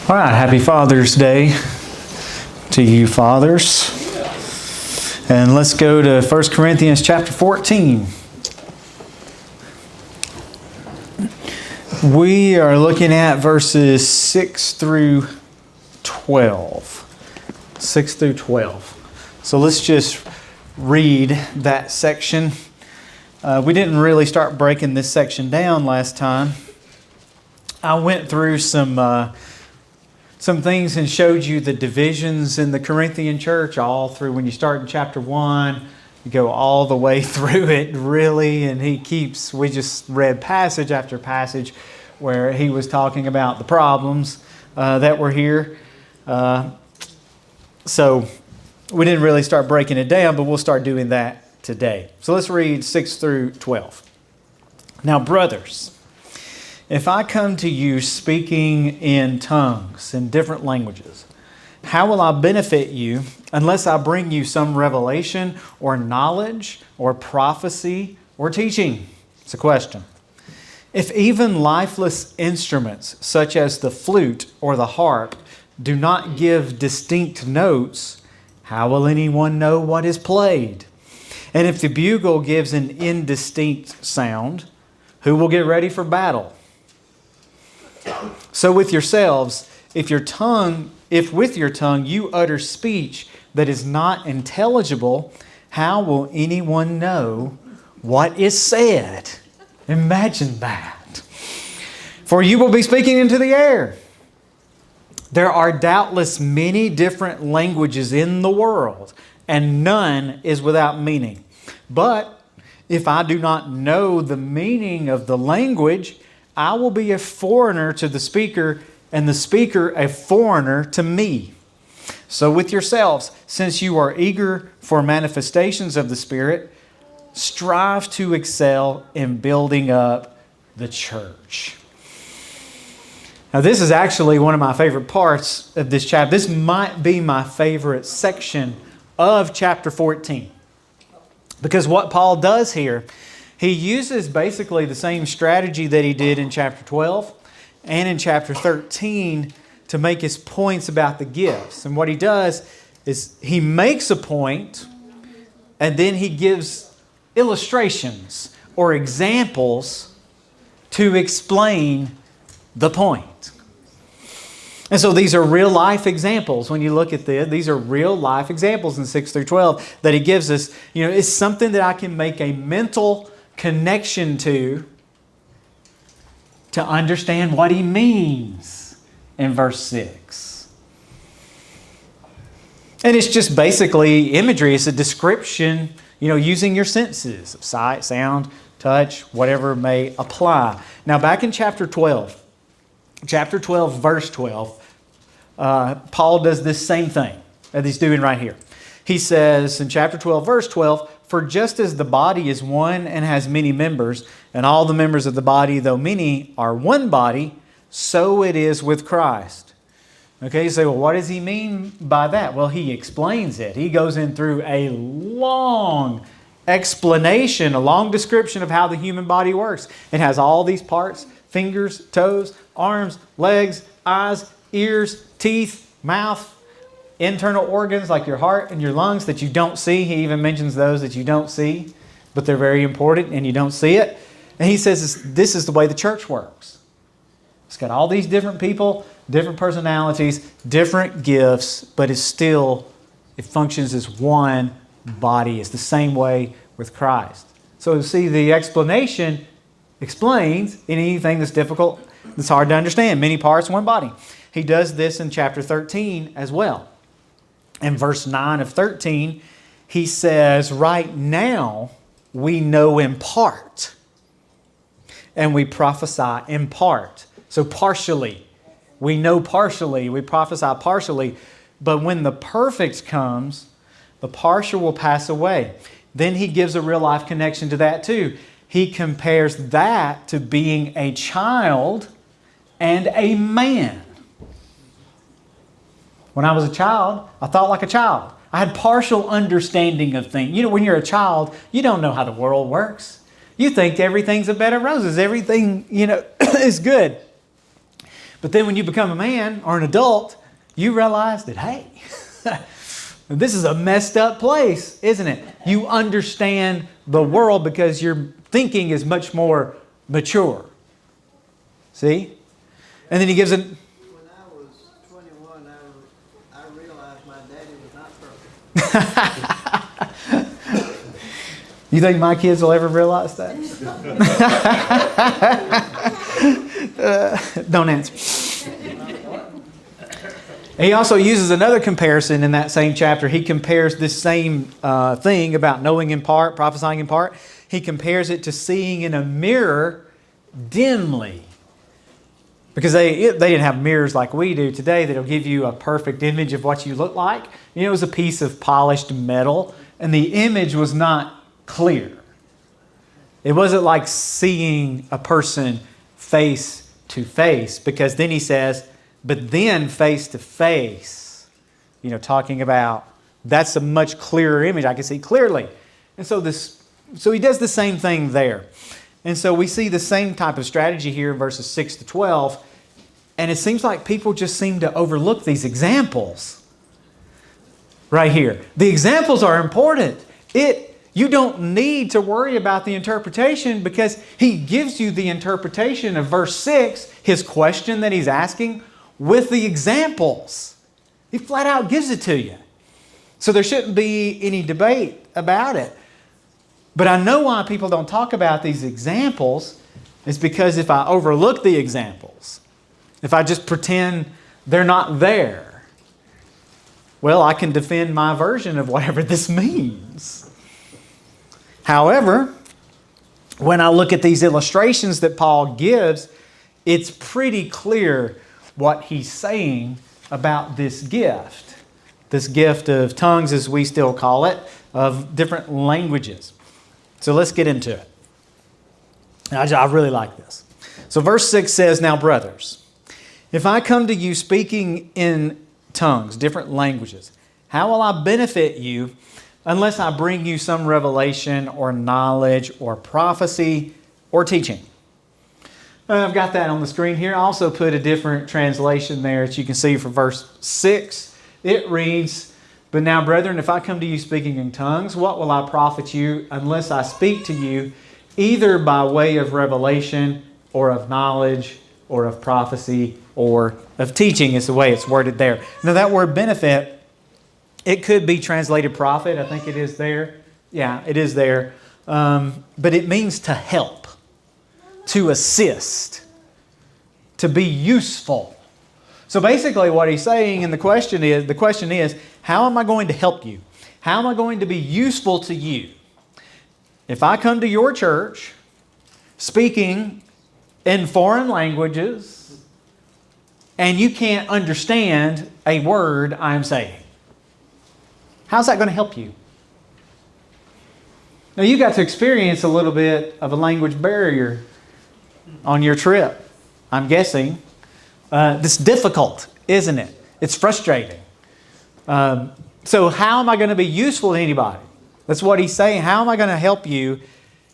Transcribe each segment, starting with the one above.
All right, happy Father's Day to you fathers. And let's go to 1 Corinthians chapter 14. We are looking at verses 6 through 12. 6 through 12. So let's just read that section. We didn't really start breaking this section down last time. I went through some things and showed you the divisions in the Corinthian church all through. When you start in chapter 1, you go all the way through it really, and we just read passage after passage where he was talking about the problems that were here. So we didn't really start breaking it down, but we'll start doing that today. So let's read 6 through 12. Now, brothers, if I come to you speaking in tongues, in different languages, how will I benefit you unless I bring you some revelation or knowledge or prophecy or teaching? It's a question. If even lifeless instruments such as the flute or the harp do not give distinct notes, how will anyone know what is played? And if the bugle gives an indistinct sound, who will get ready for battle? So with yourselves, if with your tongue you utter speech that is not intelligible, how will anyone know what is said? Imagine that. For you will be speaking into the air. There are doubtless many different languages in the world, and none is without meaning. But if I do not know the meaning of the language, I will be a foreigner to the speaker, and the speaker a foreigner to me. So with yourselves, since you are eager for manifestations of the Spirit, strive to excel in building up the church. Now, this is actually one of my favorite parts of this chapter. This might be my favorite section of chapter 14. Because what Paul does here, he uses basically the same strategy that he did in chapter 12 and in chapter 13 to make his points about the gifts. And what he does is he makes a point and then he gives illustrations or examples to explain the point. And so these are real life examples. When you look at this, these are real life examples in 6 through 12 that he gives us. You know, it's something that I can make a mental connection to understand what he means in verse 6. And it's just basically imagery. It's a description, using your senses of sight, sound, touch, whatever may apply. Now, back in chapter 12, verse 12, Paul does this same thing that he's doing right here. He says in chapter 12, verse 12, "For just as the body is one and has many members, and all the members of the body, though many, are one body, so it is with Christ." Okay, you say, well, what does he mean by that? Well, he explains it. He goes in through a long explanation, a long description of how the human body works. It has all these parts: fingers, toes, arms, legs, eyes, ears, teeth, mouth, internal organs like your heart and your lungs that you don't see. He even mentions those that you don't see, but they're very important and you don't see it. And he says this is the way the church works. It's got all these different people, different personalities, different gifts, but it functions as one body. It's the same way with Christ. So see, the explanation explains anything that's difficult, that's hard to understand. Many parts, one body. He does this in chapter 13 as well. In verse 9 of 13, he says, right now we know in part, and we prophesy in part. So partially. We know partially, we prophesy partially, but when the perfect comes, the partial will pass away. Then he gives a real life connection to that too. He compares that to being a child and a man. When I was a child, I thought like a child. I had partial understanding of things. When you're a child, you don't know how the world works. You think everything's a bed of roses. Everything, is good. But then when you become a man or an adult, you realize that, hey, this is a messed up place, isn't it? You understand the world because your thinking is much more mature. See? And then he gives it. When I was 21, I realized my daddy was not perfect. You think my kids will ever realize that? Don't answer. He also uses another comparison in that same chapter. He compares this same thing about knowing in part, prophesying in part. He compares it to seeing in a mirror dimly. Because they didn't have mirrors like we do today that'll give you a perfect image of what you look like. You know, it was a piece of polished metal, and the image was not clear. It wasn't like seeing a person face to face, because then he says, but then face to face, you know, talking about that's a much clearer image. I can see clearly. And so he does the same thing there. And so we see the same type of strategy here in verses 6 to 12. And it seems like people just seem to overlook these examples right here. The examples are important. You don't need to worry about the interpretation, because he gives you the interpretation of verse 6, his question that he's asking, with the examples. He flat out gives it to you. So there shouldn't be any debate about it. But I know why people don't talk about these examples is because if I overlook the examples, if I just pretend they're not there, well, I can defend my version of whatever this means. However, when I look at these illustrations that Paul gives, it's pretty clear what he's saying about this gift of tongues, as we still call it, of different languages. So let's get into it. I really like this. So verse 6 says, now brothers, if I come to you speaking in tongues, different languages, how will I benefit you unless I bring you some revelation or knowledge or prophecy or teaching? I've got that on the screen here. I also put a different translation there that you can see for verse 6. It reads, but now, brethren, if I come to you speaking in tongues, what will I profit you unless I speak to you either by way of revelation or of knowledge or of prophecy or of teaching, is the way it's worded there. Now, that word benefit, it could be translated profit. I think it is there. Yeah, it is there. But it means to help, to assist, to be useful. So basically what he's saying, and the question is, how am I going to help you? How am I going to be useful to you? If I come to your church speaking in foreign languages and you can't understand a word I'm saying, how's that going to help you? Now, you got to experience a little bit of a language barrier on your trip, I'm guessing. It's difficult, isn't it? It's frustrating. So how am I going to be useful to anybody? That's what he's saying. How am I going to help you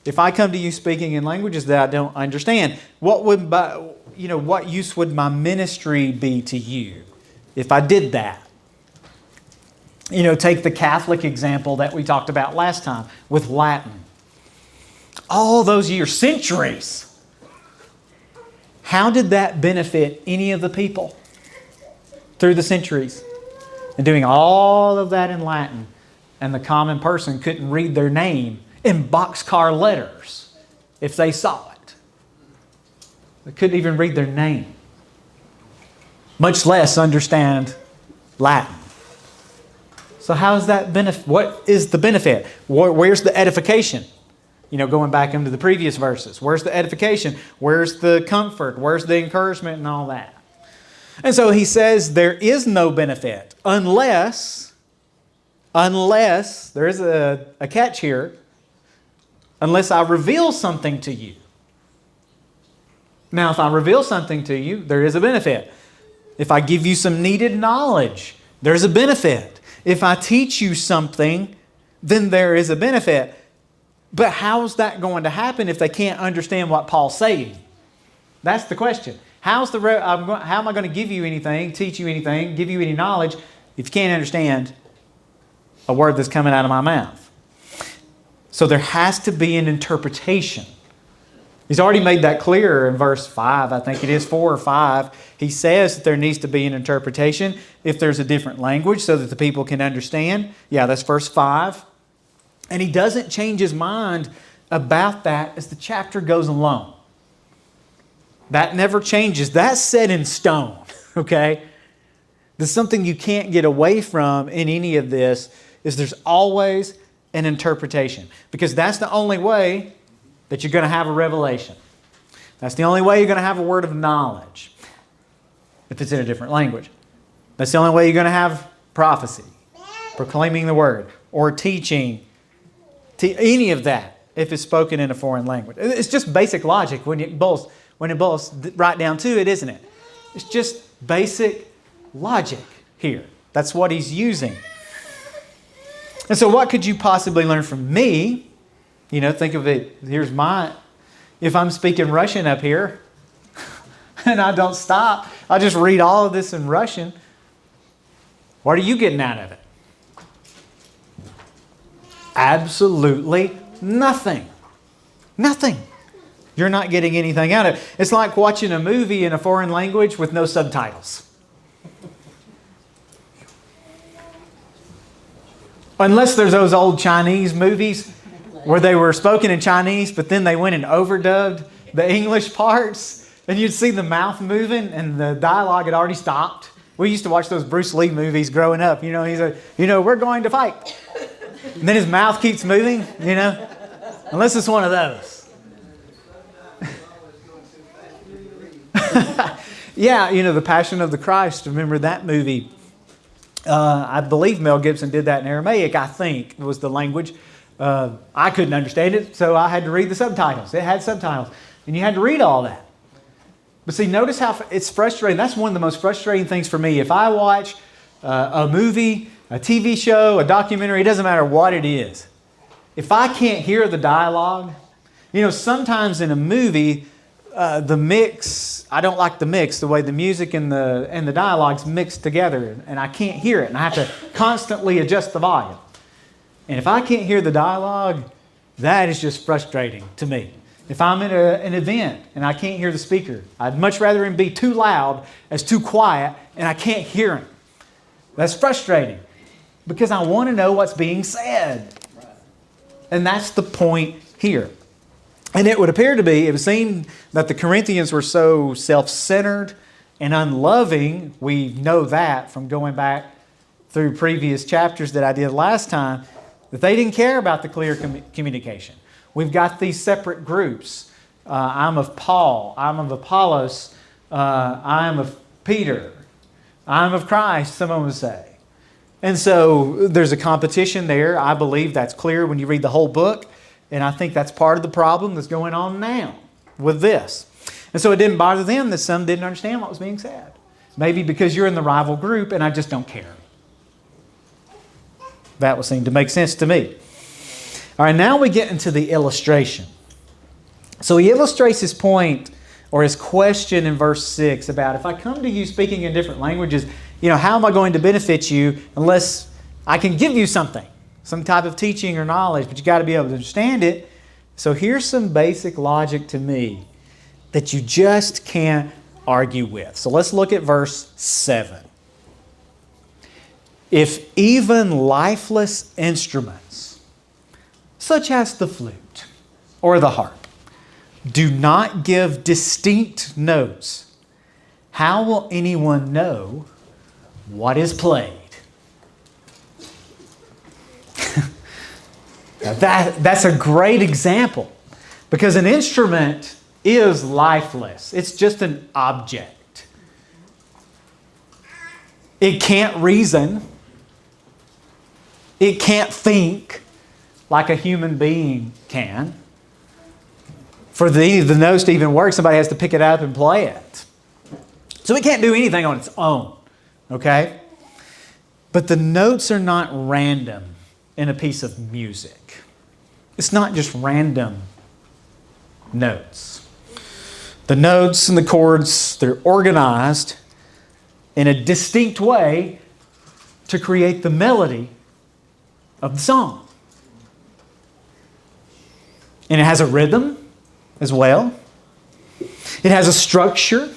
if I come to you speaking in languages that I don't understand? What use would my ministry be to you if I did that? Take the Catholic example that we talked about last time with Latin. All those years, centuries. How did that benefit any of the people through the centuries? And doing all of that in Latin, and the common person couldn't read their name in boxcar letters if they saw it. They couldn't even read their name, much less understand Latin. So how is that benefit? What is the benefit? Where's the edification? Going back into the previous verses. Where's the edification? Where's the comfort? Where's the encouragement and all that? And so he says there is no benefit unless there is a catch here, unless I reveal something to you. Now, if I reveal something to you, there is a benefit. If I give you some needed knowledge, there's a benefit. If I teach you something, then there is a benefit. But how's that going to happen if they can't understand what Paul's saying? That's the question. how am I going to give you anything, teach you anything, give you any knowledge if you can't understand a word that's coming out of my mouth? So there has to be an interpretation. He's already made that clear in verse 5, I think it is 4 or 5. He says that there needs to be an interpretation if there's a different language so that the people can understand. Yeah, that's verse 5. And he doesn't change his mind about that as the chapter goes along. That never changes. That's set in stone, okay? There's something you can't get away from in any of this is there's always an interpretation, because that's the only way that you're going to have a revelation. That's the only way you're going to have a word of knowledge if it's in a different language. That's the only way you're going to have prophecy, proclaiming the word, or teaching, any of that if it's spoken in a foreign language. It's just basic logic when it boils right down to it, isn't it? It's just basic logic here. That's what he's using. And so what could you possibly learn from me? You know, think of it, if I'm speaking Russian up here and I don't stop, I just read all of this in Russian. What are you getting out of it? Absolutely nothing. Nothing. You're not getting anything out of it. It's like watching a movie in a foreign language with no subtitles. Unless there's those old Chinese movies where they were spoken in Chinese, but then they went and overdubbed the English parts, and you'd see the mouth moving and the dialogue had already stopped. We used to watch those Bruce Lee movies growing up. You know, he's we're going to fight. And then his mouth keeps moving, unless it's one of those. Yeah, The Passion of the Christ. Remember that movie? I believe Mel Gibson did that in Aramaic, I think, was the language. I couldn't understand it, so I had to read the subtitles. It had subtitles, and you had to read all that. But see, notice how it's frustrating. That's one of the most frustrating things for me. If I watch a movie, a TV show, a documentary, it doesn't matter what it is. If I can't hear the dialogue, sometimes in a movie, the mix, I don't like the mix, the way the music and the dialogue's mixed together, and I can't hear it, and I have to constantly adjust the volume. And if I can't hear the dialogue, that is just frustrating to me. If I'm at an event and I can't hear the speaker, I'd much rather him be too loud as too quiet and I can't hear him. That's frustrating because I want to know what's being said. And that's the point here. And it would seem that the Corinthians were so self-centered and unloving. We know that from going back through previous chapters that I did last time, that they didn't care about the clear communication. We've got these separate groups. I'm of Paul. I'm of Apollos. I'm of Peter. I'm of Christ, someone would say. And so there's a competition there. I believe that's clear when you read the whole book. And I think that's part of the problem that's going on now with this. And so it didn't bother them that some didn't understand what was being said. Maybe because you're in the rival group and I just don't care. That would seem to make sense to me. All right, now we get into the illustration. So he illustrates his point or his question in verse 6 about if I come to you speaking in different languages, how am I going to benefit you unless I can give you something, some type of teaching or knowledge, but you got to be able to understand it. So here's some basic logic to me that you just can't argue with. So let's look at verse 7. If even lifeless instruments, such as the flute or the harp, do not give distinct notes, how will anyone know what is played? That's a great example because an instrument is lifeless. It's just an object. It can't reason. It can't think like a human being can. For the notes to even work, somebody has to pick it up and play it. So it can't do anything on its own. Okay? But the notes are not random in a piece of music. It's not just random notes. The notes and the chords, they're organized in a distinct way to create the melody of the song. And it has a rhythm as well. It has a structure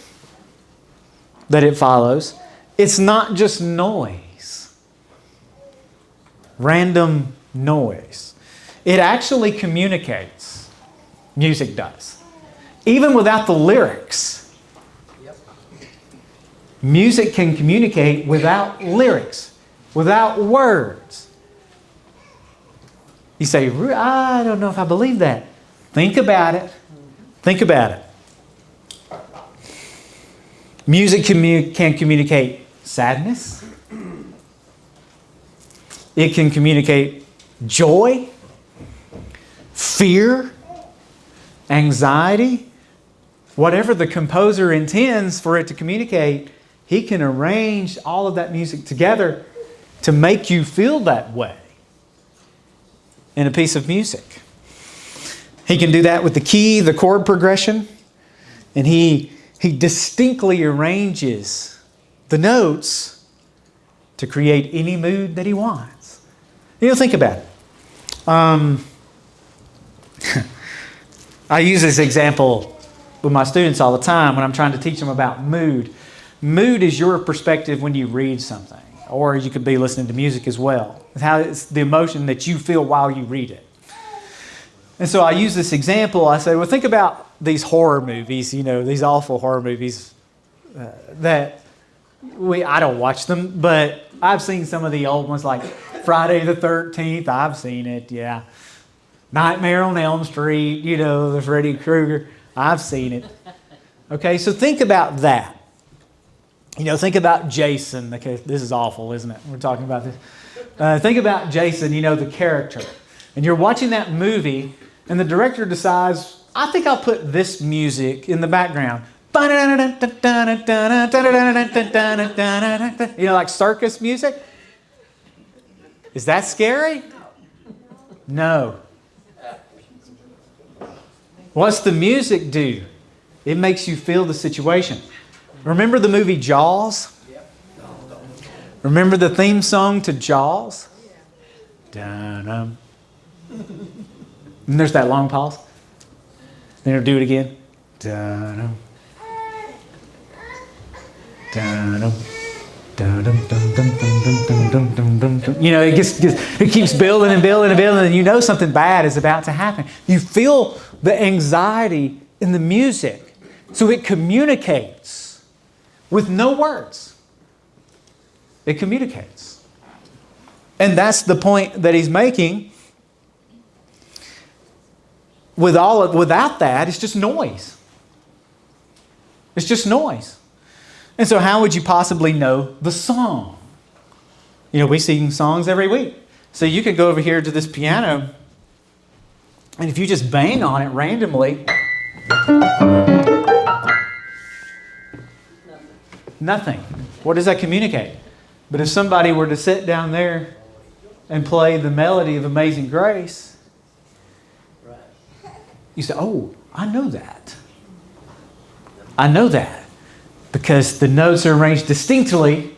that it follows. It's not just noise, random noise. It actually communicates. Music does. Even without the lyrics. Music can communicate without lyrics, without words. You say, I don't know if I believe that. Think about it. Think about it. Music can communicate sadness. It can communicate joy, fear, anxiety. Whatever the composer intends for it to communicate, he can arrange all of that music together to make you feel that way in a piece of music. He can do that with the key, the chord progression, and he distinctly arranges the notes to create any mood that he wants. Think about it. I use this example with my students all the time when I'm trying to teach them about mood. Mood is your perspective when you read something, or you could be listening to music as well. It's the emotion that you feel while you read it. And so I use this example. I say, well, think about these horror movies, these awful horror movies that I don't watch them, but I've seen some of the old ones like Friday the 13th. I've seen it, yeah. Nightmare on Elm Street, the Freddy Krueger. I've seen it. Okay, so think about that. Think about Jason. Okay, this is awful, isn't it? We're talking about this. Think about Jason, the character. And you're watching that movie, and the director decides, I think I'll put this music in the background. Like circus music. Is that scary? No. What's the music do? It makes you feel the situation. Remember the movie Jaws? Remember the theme song to Jaws? Dun-dum. And there's that long pause. Then it'll do it again. Dun-dum. Dun-dum. It keeps building and building and building, and something bad is about to happen. You feel the anxiety in the music. So it communicates with no words. It communicates. And that's the point that he's making. Without that, it's just noise. It's just noise. And so how would you possibly know the song? We sing songs every week. So you could go over here to this piano, and if you just bang on it randomly, nothing. What does that communicate? But if somebody were to sit down there and play the melody of Amazing Grace, you say, oh, I know that. I know that. Because the notes are arranged distinctly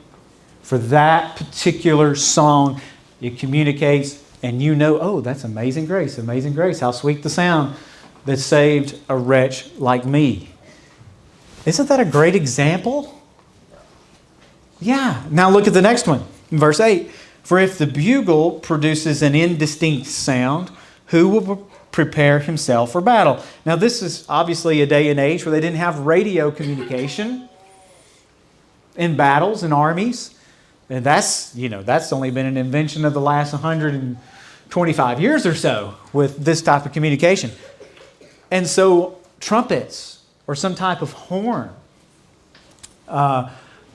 for that particular song. It communicates, and oh, that's Amazing Grace, Amazing Grace. How sweet the sound that saved a wretch like me. Isn't that a great example? Yeah. Now look at the next one. Verse 8. For if the bugle produces an indistinct sound, who will prepare himself for battle? Now this is obviously a day and age where they didn't have radio communication in battles and armies. And that's only been an invention of the last 125 years or so with this type of communication. And so trumpets or some type of horn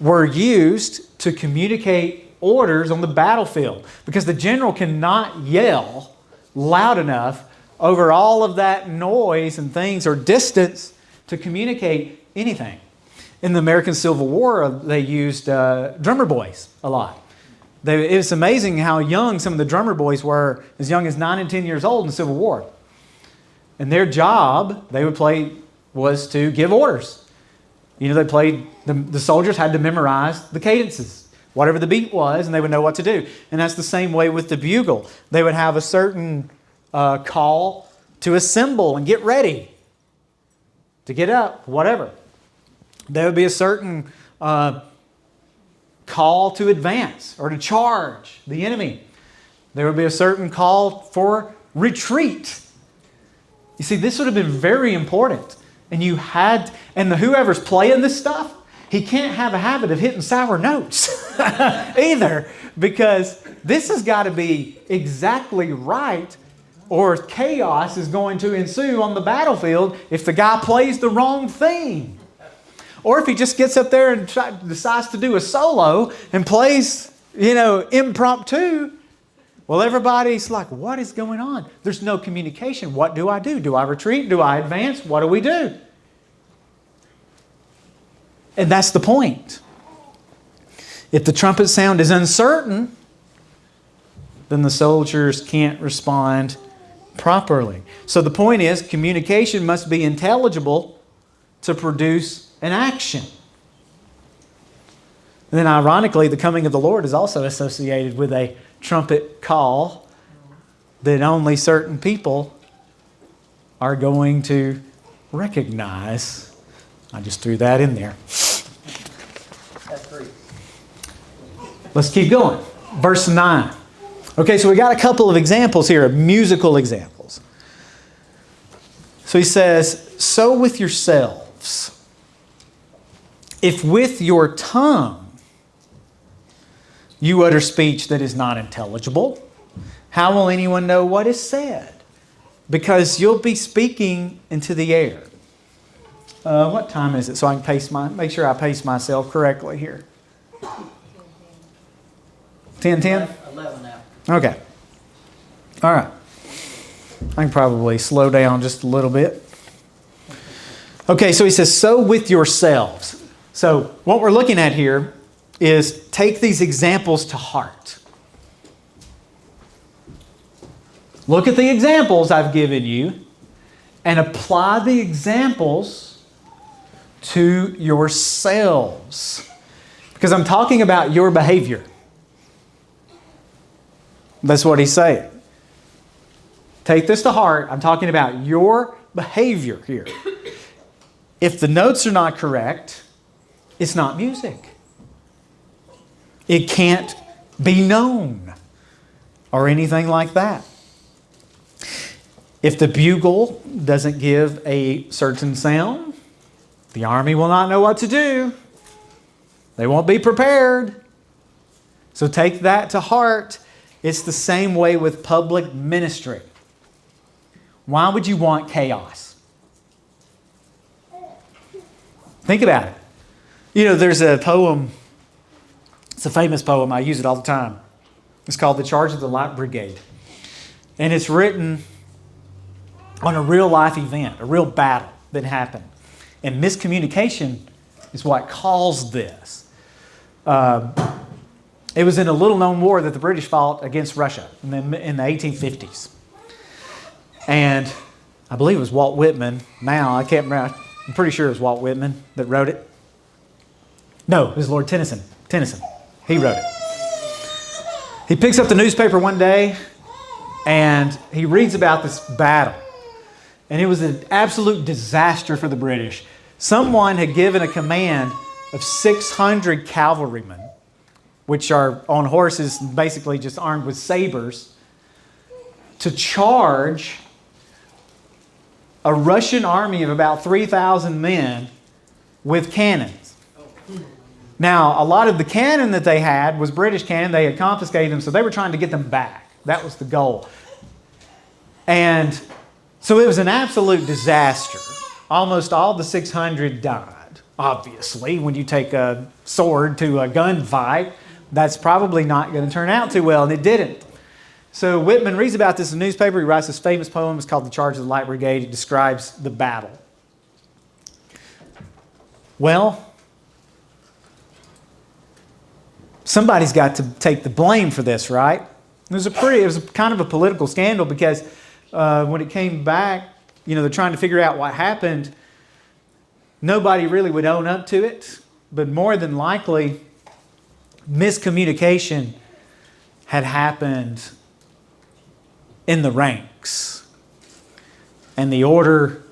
were used to communicate orders on the battlefield, because the general cannot yell loud enough over all of that noise and things or distance to communicate anything. In the American Civil War, they used drummer boys a lot. It was amazing how young some of the drummer boys were, as young as 9 and 10 years old in the Civil War. And their job, they would play was to give orders. You know, they played, the soldiers had to memorize the cadences, whatever the beat was, and they would know what to do. And that's the same way with the bugle. They would have a certain call to assemble and get ready, to get up, whatever. There would be a certain call to advance or to charge the enemy. There would be a certain call for retreat. You see, this would have been very important. And whoever's playing this stuff, he can't have a habit of hitting sour notes either, because this has got to be exactly right, or chaos is going to ensue on the battlefield if the guy plays the wrong thing. Or if he just gets up there and decides to do a solo and plays, impromptu. Well, everybody's like, what is going on? There's no communication. What do I do? Do I retreat? Do I advance? What do we do? And that's the point. If the trumpet sound is uncertain, then the soldiers can't respond properly. So the point is, communication must be intelligible to produce an action. And then ironically, the coming of the Lord is also associated with a trumpet call that only certain people are going to recognize. I just threw that in there. That's great. Let's keep going. Verse 9. Okay, so we got a couple of examples here, musical examples. So he says, so with yourselves, if with your tongue you utter speech that is not intelligible, how will anyone know what is said? Because you'll be speaking into the air. What time is it? So I can make sure I pace myself correctly here. 10:10? 11 now. Okay. All right. I can probably slow down just a little bit. Okay, so he says, so with yourselves. So what we're looking at here is take these examples to heart. Look at the examples I've given you and apply the examples to yourselves. Because I'm talking about your behavior. That's what he's saying. Take this to heart. I'm talking about your behavior here. If the notes are not correct, it's not music. It can't be known or anything like that. If the bugle doesn't give a certain sound, the army will not know what to do. They won't be prepared. So take that to heart. It's the same way with public ministry. Why would you want chaos? Think about it. There's a poem. It's a famous poem. I use it all the time. It's called The Charge of the Light Brigade. And it's written on a real life event, a real battle that happened. And miscommunication is what caused this. It was in a little-known war that the British fought against Russia in the 1850s. And I believe it was Walt Whitman. Now, I can't remember. I'm pretty sure it was Walt Whitman that wrote it. No, it was Lord Tennyson. He wrote it. He picks up the newspaper one day and he reads about this battle. And it was an absolute disaster for the British. Someone had given a command of 600 cavalrymen, which are on horses, basically just armed with sabers, to charge a Russian army of about 3,000 men with cannons. Now, a lot of the cannon that they had was British cannon. They had confiscated them, so they were trying to get them back. That was the goal. And so it was an absolute disaster. Almost all the 600 died. Obviously, when you take a sword to a gunfight, that's probably not going to turn out too well, and it didn't. So Whitman reads about this in the newspaper. He writes this famous poem. It's called The Charge of the Light Brigade. It describes the battle. Well, somebody's got to take the blame for this, right? It was kind of a political scandal because when it came back, they're trying to figure out what happened. nobody really would own up to it, but more than likely, miscommunication had happened in the ranks. And the order,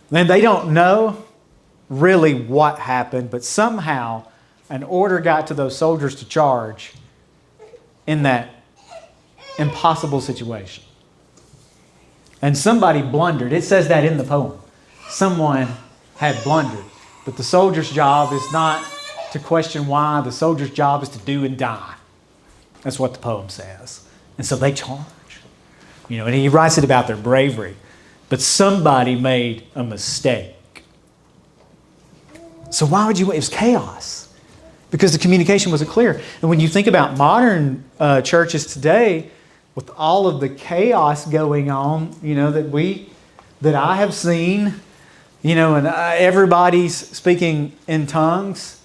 then they don't know really what happened, but somehow an order got to those soldiers to charge in that impossible situation. And somebody blundered. It says that in the poem. Someone had blundered. But the soldier's job is not to question why. The soldier's job is to do and die. That's what the poem says. And so they charge. And he writes it about their bravery. But somebody made a mistake. So why would you... It was chaos. Because the communication wasn't clear. And when you think about modern churches today, with all of the chaos going on, that I have seen, and everybody's speaking in tongues,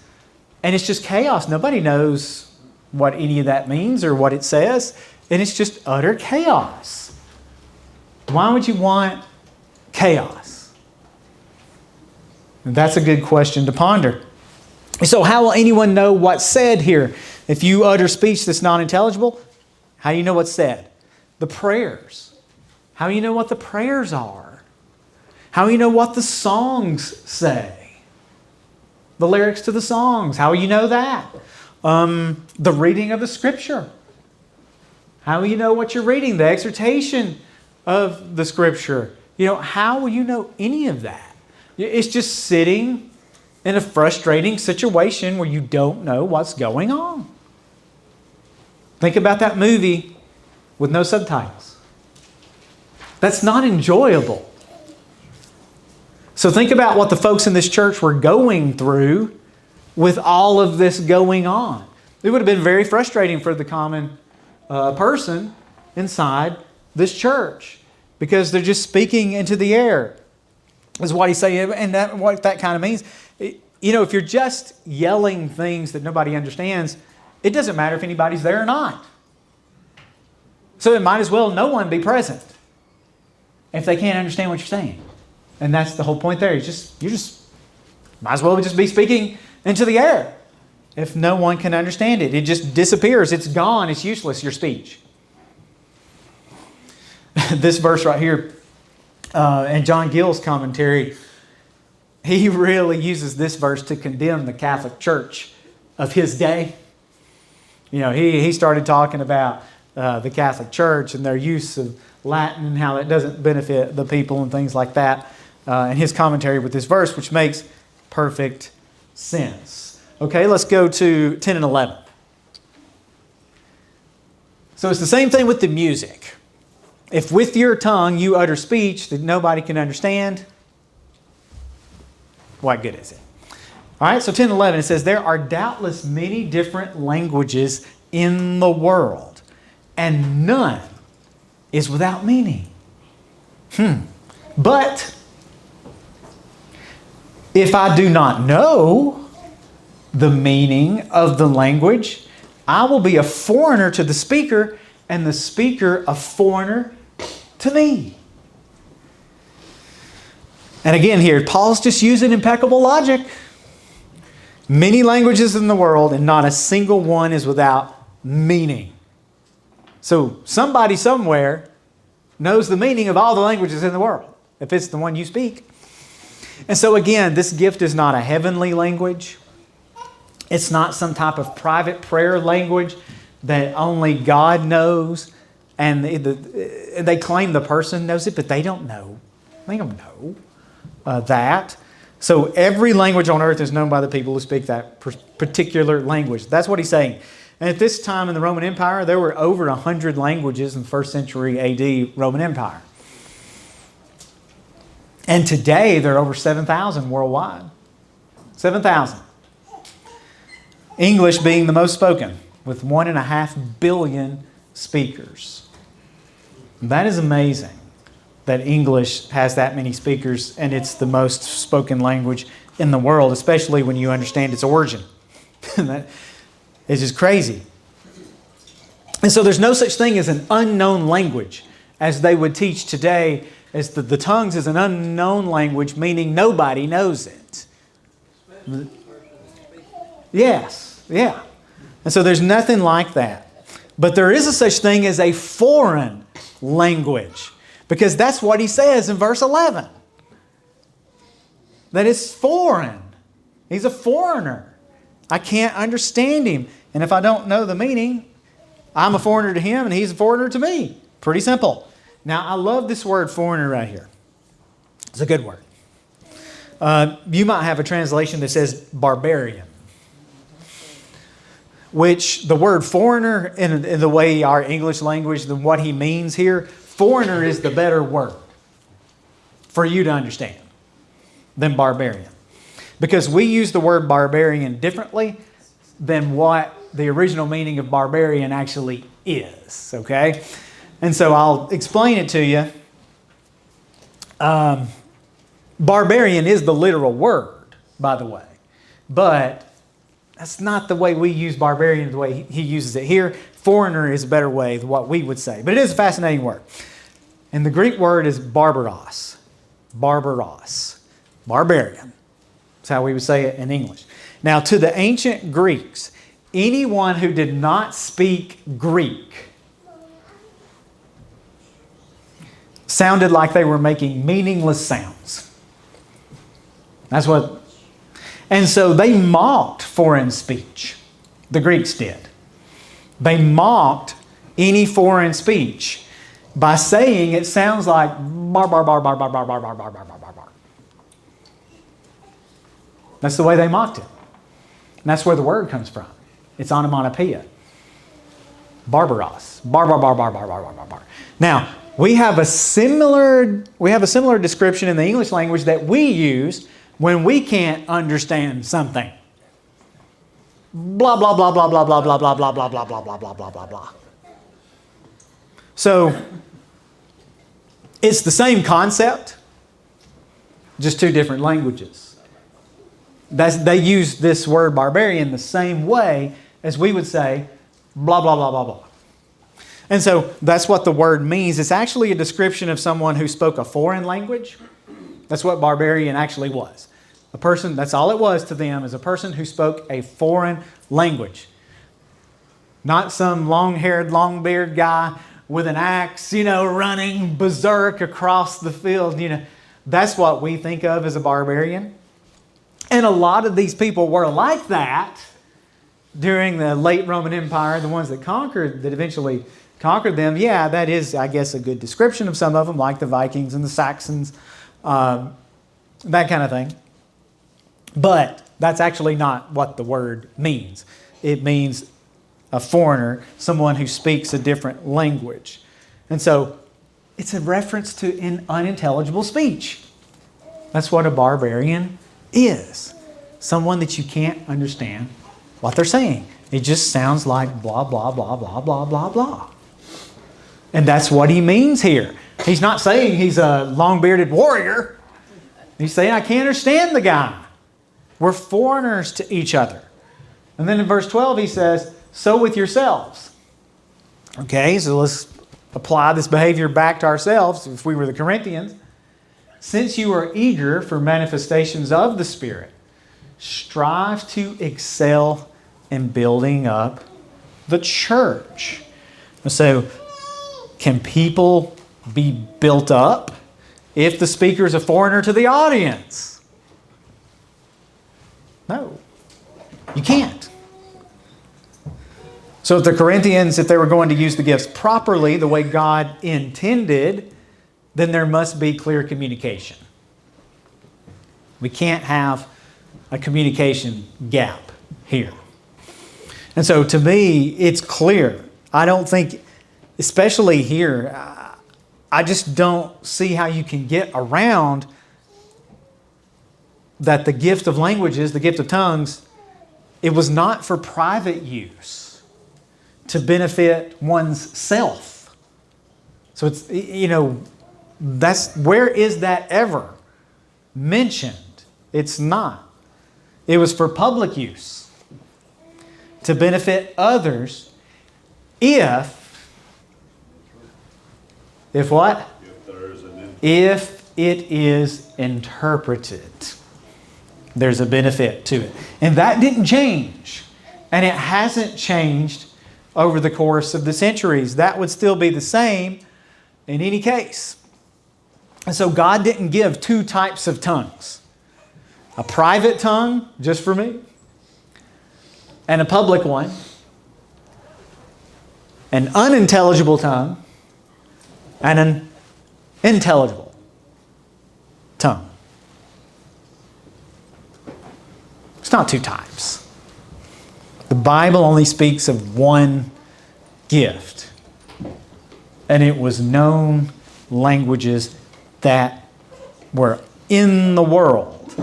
and it's just chaos. Nobody knows what any of that means or what it says, and it's just utter chaos. Why would you want chaos? And that's a good question to ponder. So how will anyone know what's said here? If you utter speech that's not intelligible, how do you know what's said? The prayers. How do you know what the prayers are? How do you know what the songs say? The lyrics to the songs. How do you know that? The reading of the Scripture. How will you know what you're reading? The exhortation of the Scripture. How will you know any of that? It's just sitting in a frustrating situation where you don't know what's going on. Think about that movie with no subtitles. That's not enjoyable. So think about what the folks in this church were going through with all of this going on. It would have been very frustrating for the common person inside this church because they're just speaking into the air, is what he's saying. And what that kind of means, if you're just yelling things that nobody understands, it doesn't matter if anybody's there or not. So it might as well no one be present if they can't understand what you're saying. And that's the whole point there. You just might as well just be speaking into the air. If no one can understand it, it just disappears. It's gone. It's useless, your speech. This verse right here, in John Gill's commentary, he really uses this verse to condemn the Catholic Church of his day. He started talking about the Catholic Church and their use of Latin and how it doesn't benefit the people and things like that. In his commentary with this verse, which makes perfect sense. Okay, let's go to 10 and 11. So it's the same thing with the music. If with your tongue you utter speech that nobody can understand, what good is it? All right, so 10 and 11, it says, there are doubtless many different languages in the world, and none is without meaning. But if I do not know the meaning of the language, I will be a foreigner to the speaker, and the speaker a foreigner to me. And again here, Paul's just using impeccable logic. Many languages in the world, and not a single one is without meaning. So somebody somewhere knows the meaning of all the languages in the world, if it's the one you speak. And so again, this gift is not a heavenly language. It's not some type of private prayer language that only God knows. And they claim the person knows it, but they don't know. They don't know that. So every language on earth is known by the people who speak that particular language. That's what he's saying. And at this time in the Roman Empire, there were over 100 languages in the 1st century AD Roman Empire. And today, there are over 7,000 worldwide. 7,000. English being the most spoken, with 1.5 billion speakers. That is amazing that English has that many speakers and it's the most spoken language in the world, especially when you understand its origin. That is just crazy. And so there's no such thing as an unknown language, as they would teach today, as the tongues is an unknown language, meaning nobody knows it. Yes, yeah. And so there's nothing like that. But there is a such thing as a foreign language, because that's what he says in verse 11. That it's foreign. He's a foreigner. I can't understand him. And if I don't know the meaning, I'm a foreigner to him and he's a foreigner to me. Pretty simple. Now, I love this word foreigner right here. It's a good word. You might have a translation that says barbarian, which the word foreigner, in the way our English language, than what he means here, foreigner is the better word for you to understand than barbarian. Because we use the word barbarian differently than what the original meaning of barbarian actually is, okay? And so I'll explain it to you. Barbarian is the literal word, by the way. But that's not the way we use barbarian, the way he uses it here. Foreigner is a better way than what we would say. But it is a fascinating word. And the Greek word is barbaros. Barbaros. Barbarian. That's how we would say it in English. Now, to the ancient Greeks, anyone who did not speak Greek sounded like they were making meaningless sounds. That's what... And so they mocked foreign speech. The Greeks did. They mocked any foreign speech by saying it sounds like bar, bar, bar, bar, bar, bar, bar, bar, bar, bar, bar, bar, bar. That's the way they mocked it. And that's where the word comes from. It's onomatopoeia. Barbaros. Bar, bar, bar, bar, bar, bar, bar, bar, bar. Now, we have a similar description in the English language that we use when we can't understand something. Blah, blah, blah, blah, blah, blah, blah, blah, blah, blah, blah, blah, blah, blah, blah, blah, blah. So, it's the same concept, just two different languages. They use this word barbarian the same way as we would say blah, blah, blah, blah, blah. And so that's what the word means. It's actually a description of someone who spoke a foreign language. That's what barbarian actually was. A person, that's all it was to them, is a person who spoke a foreign language. Not some long-haired, long-bearded guy with an axe, running berserk across the field. That's what we think of as a barbarian. And a lot of these people were like that during the late Roman Empire, the ones that eventually conquered them. Yeah, that is, I guess, a good description of some of them, like the Vikings and the Saxons, that kind of thing. But that's actually not what the word means. It means a foreigner, someone who speaks a different language. And so it's a reference to unintelligible speech. That's what a barbarian is. Someone that you can't understand what they're saying. It just sounds like blah, blah, blah, blah, blah, blah, blah. And that's what he means here. He's not saying he's a long-bearded warrior. He's saying, I can't understand the guy. We're foreigners to each other. And then in verse 12 he says, so with yourselves. Okay, so let's apply this behavior back to ourselves if we were the Corinthians. Since you are eager for manifestations of the Spirit, strive to excel in building up the church. So, can people be built up if the speaker is a foreigner to the audience? No, you can't. So if the Corinthians, if they were going to use the gifts properly, the way God intended, then there must be clear communication. We can't have a communication gap here. And so to me, it's clear. I don't think, especially here, I just don't see how you can get around that the gift of languages, the gift of tongues, it was not for private use to benefit one's self. So it's, that's, where is that ever mentioned? It's not. It was for public use to benefit others if what? If it is interpreted. There's a benefit to it. And that didn't change. And it hasn't changed over the course of the centuries. That would still be the same in any case. And so God didn't give two types of tongues. A private tongue, just for me, and a public one. An unintelligible tongue and an intelligible tongue. It's not two types. The Bible only speaks of one gift. And it was known languages that were in the world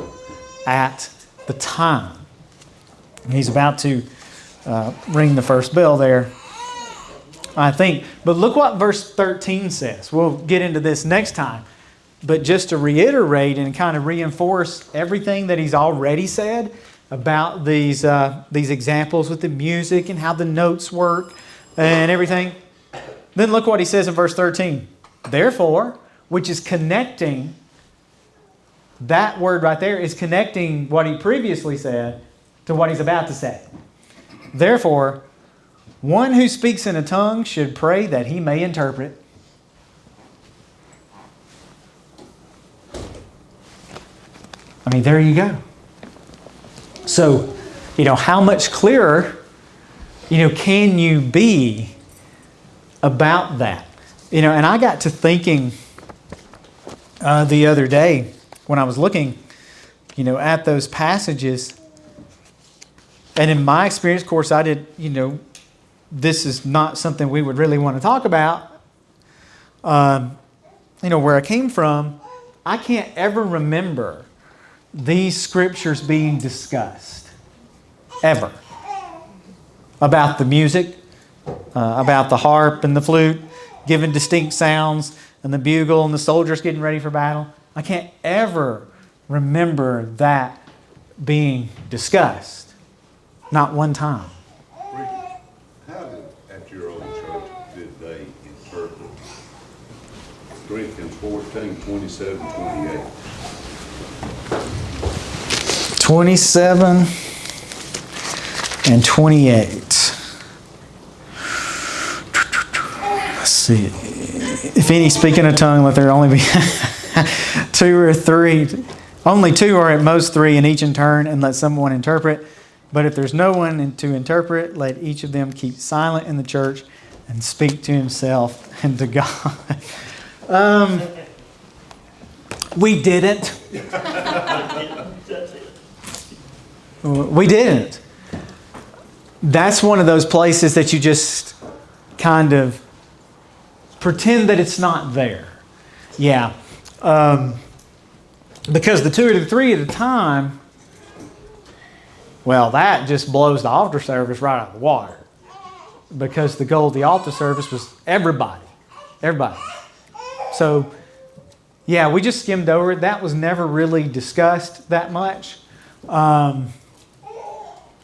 at the time. And he's about to ring the first bell there, I think. But look what verse 13 says. We'll get into this next time. But just to reiterate and kind of reinforce everything that he's already said about these examples with the music and how the notes work and everything. Then look what he says in verse 13. Therefore, which is connecting, that word right there is connecting what he previously said to what he's about to say. Therefore, one who speaks in a tongue should pray that he may interpret. I mean, there you go. So, how much clearer, can you be about that? And I got to thinking the other day when I was looking, at those passages. And in my experience, of course, I did, this is not something we would really want to talk about. Where I came from, I can't ever remember these scriptures being discussed. Ever. About the music, about the harp and the flute, giving distinct sounds, and the bugle and the soldiers getting ready for battle. I can't ever remember that being discussed. Not one time. How at your old church did they interpret Corinthians 14, 27, 28? 27 and 28. Let's see. If any speak in a tongue, let there only be two or three. Only two or at most three, and each in turn, and let someone interpret. But if there's no one to interpret, let each of them keep silent in the church and speak to himself and to God. We didn't. We didn't. That's one of those places that you just kind of pretend that it's not there. Yeah. Because the two or the three at a time, well, that just blows the altar service right out of the water. Because the goal of the altar service was everybody. Everybody. So, yeah, we just skimmed over it. That was never really discussed that much.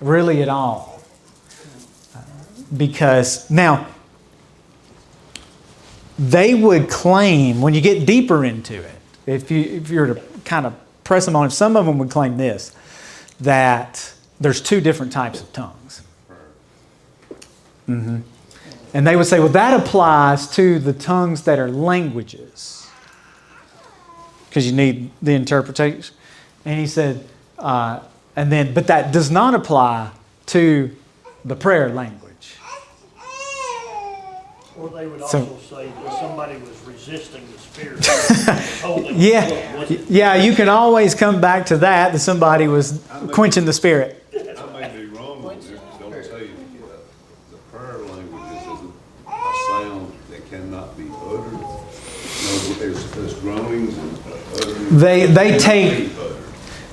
Really at all. Because, now, they would claim, when you get deeper into it, if you were to kind of press them on it, some of them would claim this, that there's two different types of tongues. Mm-hmm. And they would say, well, that applies to the tongues that are languages. Because you need the interpretation. And he said, but that does not apply to the prayer language. Or they would also say that somebody was resisting the Spirit. Yeah, you can always come back to that somebody was quenching the Spirit. I may be wrong on this, don't tell you. The prayer language is a sound that cannot be uttered. No, there's groanings and utterings. They take...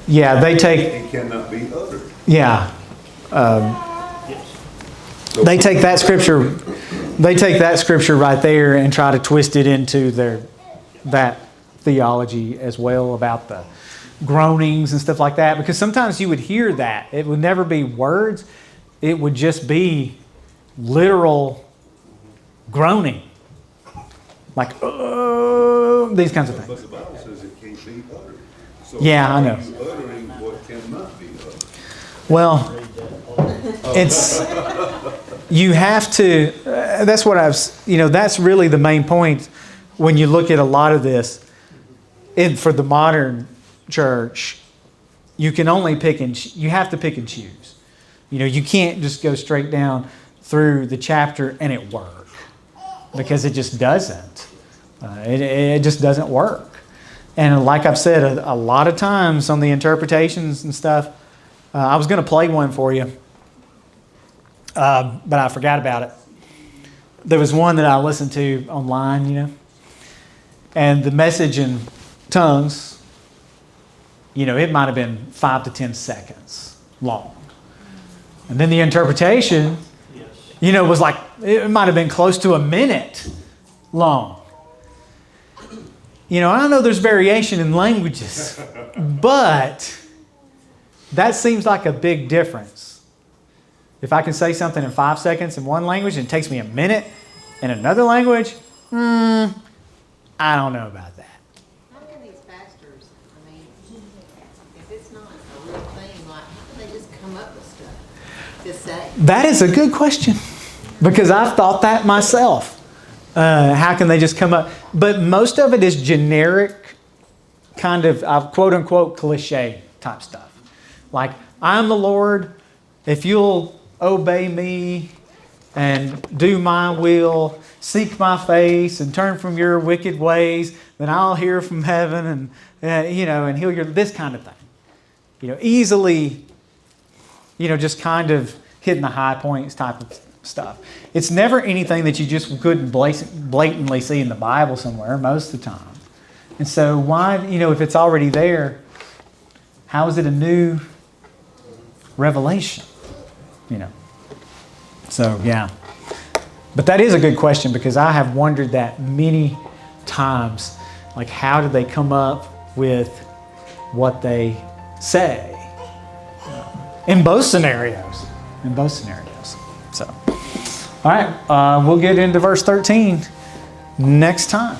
Yeah, they take... It cannot be uttered. Yeah. They take that scripture... They take that scripture right there and try to twist it into that theology as well about the groanings and stuff like that. Because sometimes you would hear that. It would never be words. It would just be literal groaning. Like, these kinds of things. But the Bible says it can't be uttered. So Yeah, I know. Are you uttering what cannot be uttered? Well, it's, you have to, that's what that's really the main point when you look at a lot of this. For the modern church, you can only you have to pick and choose. You can't just go straight down through the chapter and it work, because it just doesn't. It just doesn't work. And like I've said a lot of times on the interpretations and stuff, I was going to play one for you, but I forgot about it. There was one that I listened to online, and the message in tongues, it might have been 5 to 10 seconds long. And then the interpretation, was like, it might have been close to a minute long. I know there's variation in languages, but that seems like a big difference. If I can say something in 5 seconds in one language and it takes me a minute in another language, I don't know about that. How can these pastors, if it's not a real thing, how can they just come up with stuff to say? That is a good question, because I've thought that myself. How can they just come up? But most of it is generic, kind of quote unquote cliche type stuff. Like, I'm the Lord. If you'll obey me and do my will, seek my face and turn from your wicked ways, then I'll hear from heaven and heal your, this kind of thing. Easily, just kind of hitting the high points type of stuff. It's never anything that you just couldn't blatantly see in the Bible somewhere most of the time. And so why, if it's already there, how is it a new revelation? So, yeah. But that is a good question, because I have wondered that many times. Like, how did they come up with what they say? In both scenarios. So, all right, we'll get into verse 13 next time.